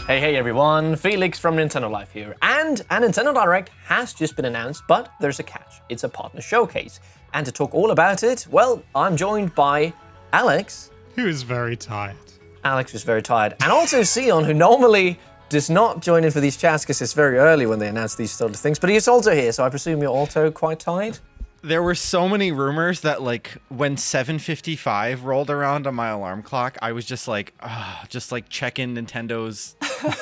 Hey everyone, Felix from Nintendo Life here, and a Nintendo Direct has just been announced, but there's a catch. It's a partner showcase. And to talk all about it, well, I'm joined by Alex. Who is very tired. Alex is very tired. And also Sion, who normally does not join in for these chats because it's very early when they announce these sort of things, but he's also here, so I presume you're also quite tired? There were so many rumors that, like, when 7:55 rolled around on my alarm clock, I was just like checking Nintendo's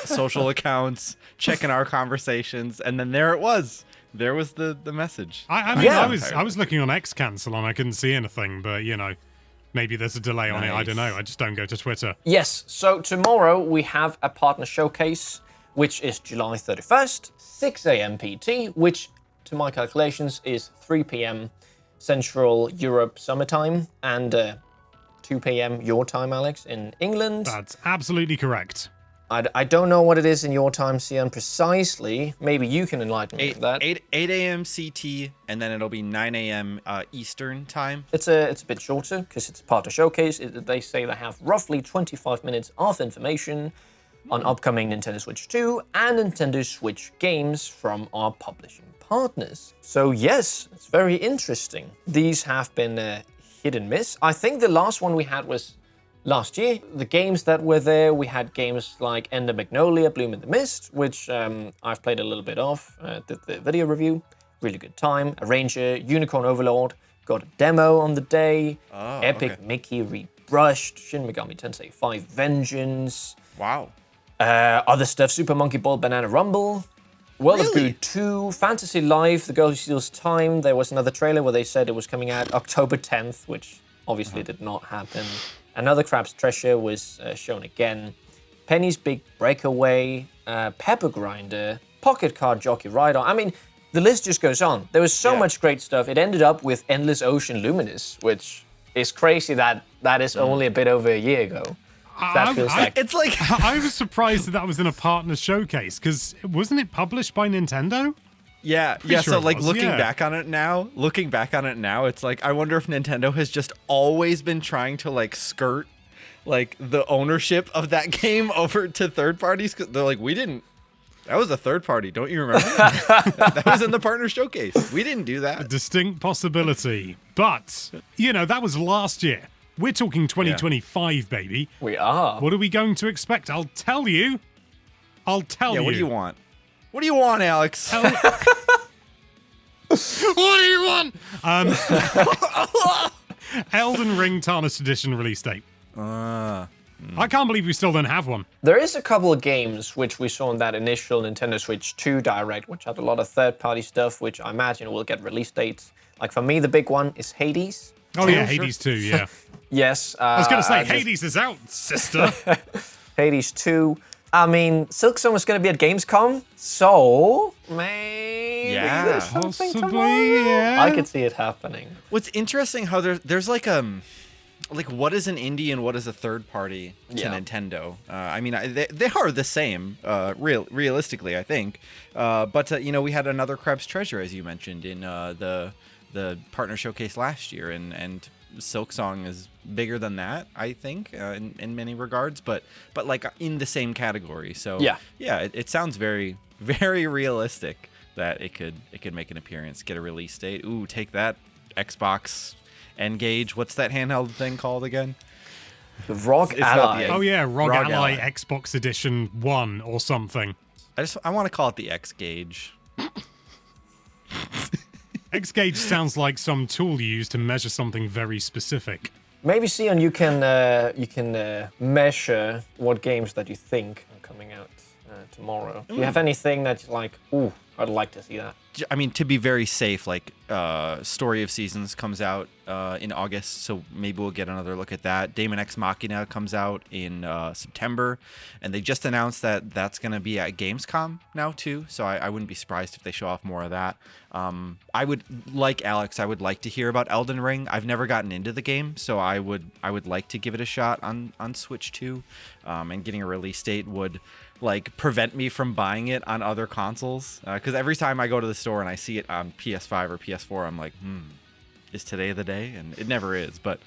social accounts, checking our conversations, and then there it was. There was the message. I was looking on X cancel and I couldn't see anything, but maybe there's a delay on it. I don't know. I just don't go to Twitter. Yes. So tomorrow we have a partner showcase, which is July 31st, 6 a.m. PT, which to my calculations is 3 p.m. Central Europe summertime and 2 p.m. your time, Alex, in England. That's absolutely correct. I don't know what it is in your time, Sion, precisely. Maybe you can enlighten me with that. 8 a.m. CT, and then it'll be 9 a.m. Eastern time. It's a bit shorter because it's part of showcase. They say they have roughly 25 minutes of information on upcoming Nintendo Switch 2 and Nintendo Switch games from our publishing partners. So yes, it's very interesting. These have been hit and miss. I think the last one we had was last year. The games that were there, we had games like Ender Magnolia, Bloom in the Mist, which I've played a little bit of, did the video review, really good time. A Ranger, Unicorn Overlord, got a demo on the day. Epic Mickey Rebrushed, Shin Megami Tensei 5 Vengeance. Wow. Other stuff, Super Monkey Ball, Banana Rumble, World of Goo 2, Fantasy Life, The Girl Who Steals Time. There was another trailer where they said it was coming out October 10th, which obviously did not happen. Another Crab's Treasure was shown again. Penny's Big Breakaway, Pepper Grinder, Pocket Card Jockey Rider. I mean, the list just goes on. There was so much great stuff. It ended up with Endless Ocean Luminous, which is crazy that is only a bit over a year ago. That feels like... It's like... I was surprised that was in a partner showcase, because wasn't it published by Nintendo? Yeah. So like looking back on it now, it's like I wonder if Nintendo has just always been trying to like skirt like the ownership of that game over to third parties. Cause they're like, that was a third party. Don't you remember? That was in the partner showcase. We didn't do that. A distinct possibility. But, that was last year. We're talking 2025, baby. We are. What are we going to expect? I'll tell you. Yeah, what do you want? What do you want, Alex? What do you want? Elden Ring Tarnished Edition release date. I can't believe we still don't have one. There is a couple of games which we saw in that initial Nintendo Switch 2 Direct, which had a lot of third-party stuff, which I imagine will get release dates. Like for me, the big one is Hades. Oh yeah, Hades 2, yeah. Yes. I was going to say, Hades is out, sister. Hades 2. I mean, Silksong was going to be at Gamescom, so maybe there's something tomorrow. Yeah. I could see it happening. What's interesting how there's like what is an indie and what is a third party to Nintendo? I mean, they are the same, realistically, I think. But we had another Crab's Treasure, as you mentioned, in the partner showcase last year, and Silksong is bigger than that, I think, in many regards, but like in the same category. So it sounds very, very realistic that it could make an appearance, get a release date. Ooh, take that, Xbox N-Gage. What's that handheld thing called again? The ROG Ally. Oh yeah, ROG Ally Xbox Edition 1 or something. I want to call it the X-Gauge. X-Gauge sounds like some tool you use to measure something very specific. Maybe, Sion, you can measure what games that you think are coming out tomorrow. Do you have anything that's like, ooh, I'd like to see that? I mean, to be very safe, like Story of Seasons comes out in August, so maybe we'll get another look at that. Daemon X Machina comes out in September, and they just announced that that's going to be at Gamescom now too, so I wouldn't be surprised if they show off more of that. I would, like Alex, I would like to hear about Elden Ring. I've never gotten into the game, so I would like to give it a shot on Switch 2, and getting a release date would like prevent me from buying it on other consoles, because every time I go to the store and I see it on PS5 or PS4, I'm like, is today the day? And it never is. But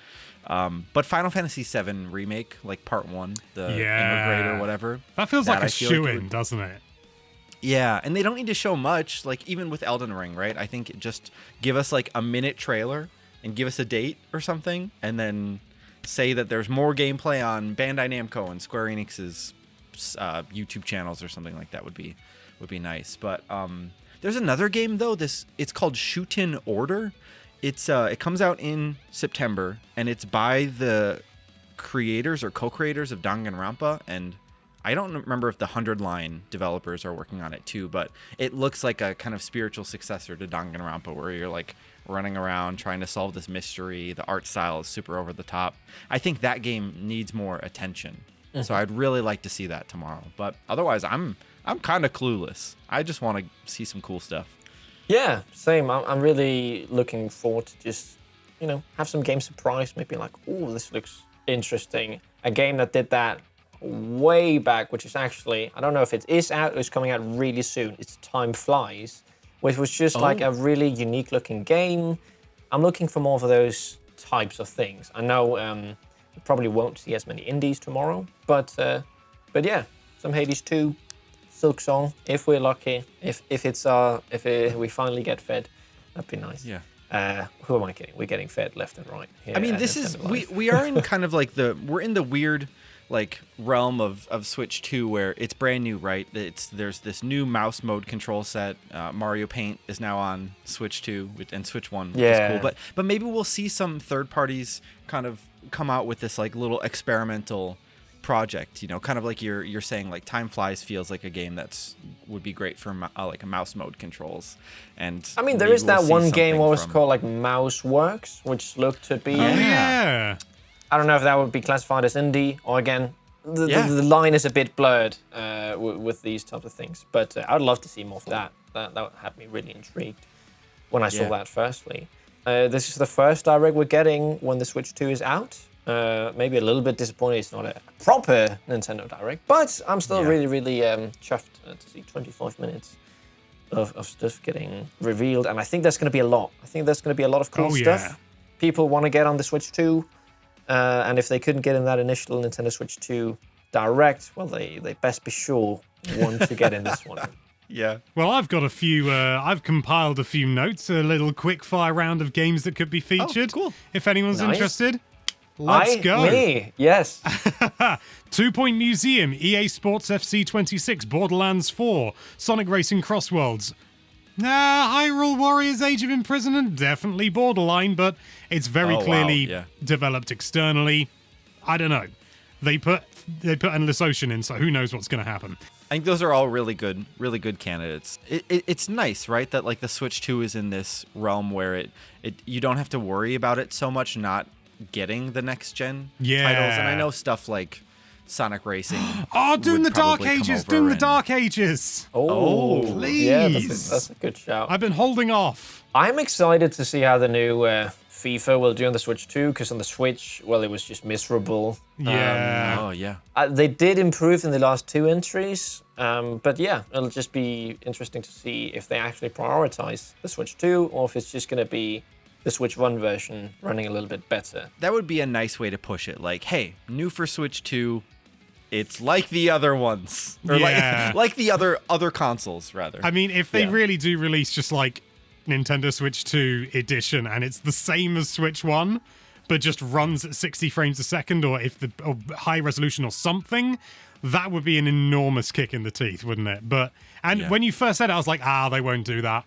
But Final Fantasy VII Remake, like Part 1, the Immigrate or whatever. That feels like a I feel shoe-in, doesn't it? Yeah, and they don't need to show much, like even with Elden Ring, right? I think just give us like a minute trailer and give us a date or something, and then say that there's more gameplay on Bandai Namco and Square Enix's YouTube channels or something like that would be nice. But there's another game though. It's called Shootin' Order. It comes out in September, and it's by the creators or co-creators of Danganronpa, and I don't remember if the 100 Line developers are working on it too, but it looks like a kind of spiritual successor to Danganronpa, where you're like running around trying to solve this mystery. The art style is super over the top. I think that game needs more attention. So I'd really like to see that tomorrow. But otherwise, I'm kind of clueless. I just want to see some cool stuff. Yeah, same. I'm really looking forward to just, have some game surprise. Maybe like, oh, this looks interesting. A game that did that way back, which is actually, I don't know if it is out or it's coming out really soon. It's Time Flies, which was just like a really unique looking game. I'm looking for more of those types of things. I know we probably won't see as many indies tomorrow, but yeah, some Hades 2, Silk Song, if we're lucky, if we finally get fed, that'd be nice. Yeah. Who am I kidding? We're getting fed left and right. I mean, this is we are in kind of like we're in the weird like realm of Switch 2 where it's brand new, right? There's this new mouse mode control set. Mario Paint is now on Switch 2 and Switch 1, which is cool. But maybe we'll see some third parties kind of come out with this like little experimental project, kind of like you're saying, like Time Flies feels like a game would be great for like a mouse mode controls. And I mean, there is that one game what was called like Mouse Works, which looked to be I don't know if that would be classified as indie, or again, the line is a bit blurred with these types of things. But I'd love to see more of that. That had me really intrigued when I saw that firstly. This is the first direct we're getting when the Switch 2 is out. Maybe a little bit disappointed it's not a proper Nintendo Direct, but I'm still really, really chuffed to see 25 minutes of stuff getting revealed. And I think there's going to be a lot. I think there's going to be a lot of cool stuff people want to get on the Switch 2. And if they couldn't get in that initial Nintendo Switch 2 Direct, well, they best be sure want to get in this one. Yeah. Well, I've got a few, I've compiled a few notes, a little quick fire round of games that could be featured. Oh, cool. If anyone's interested, let's go. Me, yes. 2 Point Museum, EA Sports FC 26, Borderlands 4, Sonic Racing Crossworlds. Hyrule Warriors Age of Imprisonment, definitely borderline, but it's very clearly developed externally. I don't know. They put Endless Ocean in, so who knows what's going to happen. I think those are all really good candidates. It's nice, right, that like the Switch 2 is in this realm where you don't have to worry about it so much not getting the next gen titles. And I know stuff like Sonic Racing. Doom the Dark Ages! Doom the Dark Ages! Oh, please! Yeah, that's a good shout. I've been holding off. I'm excited to see how the new FIFA will do on the Switch 2, because on the Switch, well, it was just miserable. Yeah. They did improve in the last 2 entries, but yeah, it'll just be interesting to see if they actually prioritize the Switch 2, or if it's just going to be the Switch 1 version running a little bit better. That would be a nice way to push it. Like, hey, new for Switch 2, it's like the other ones. Or like the other consoles, rather. I mean, if they really do release just like Nintendo Switch 2 edition and it's the same as Switch 1, but just runs at 60 frames a second or high resolution or something, that would be an enormous kick in the teeth, wouldn't it? When you first said it, I was like, they won't do that.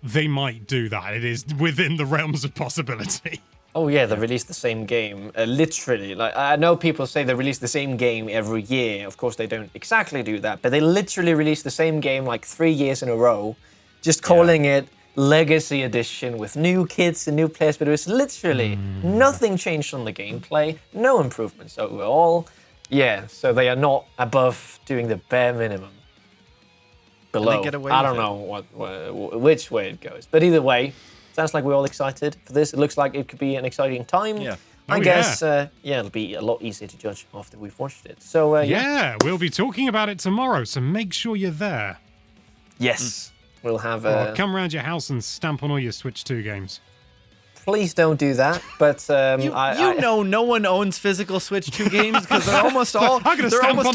They might do that. It is within the realms of possibility. Oh yeah, they release the same game, literally. Like, I know people say they release the same game every year. Of course, they don't exactly do that, but they literally release the same game like 3 years in a row, just calling it Legacy Edition with new kits and new players. But it was literally nothing changed on the gameplay, no improvements overall. Yeah, so they are not above doing the bare minimum. Below, I don't know which way it goes, but either way. Sounds like we're all excited for this. It looks like it could be an exciting time. Yeah. I guess, it'll be a lot easier to judge after we've watched it. So, we'll be talking about it tomorrow, so make sure you're there. Yes. We'll have... come round your house and stamp on all your Switch 2 games. please don't do that. But You know, no one owns physical Switch 2 games because they're almost all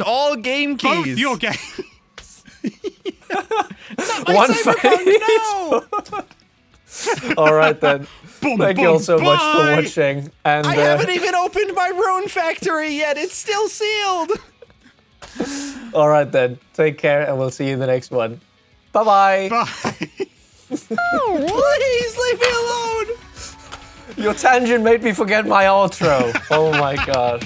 all game Both keys. your games. one Cyberpunk, no! All right then. Thank you all so much for bye. watching. And I haven't even opened my Rune factory yet. It's still sealed. all right then. Take care, and we'll see you in the next one. Bye-bye. Bye. Please leave me alone. Your tangent made me forget my outro. Oh my god.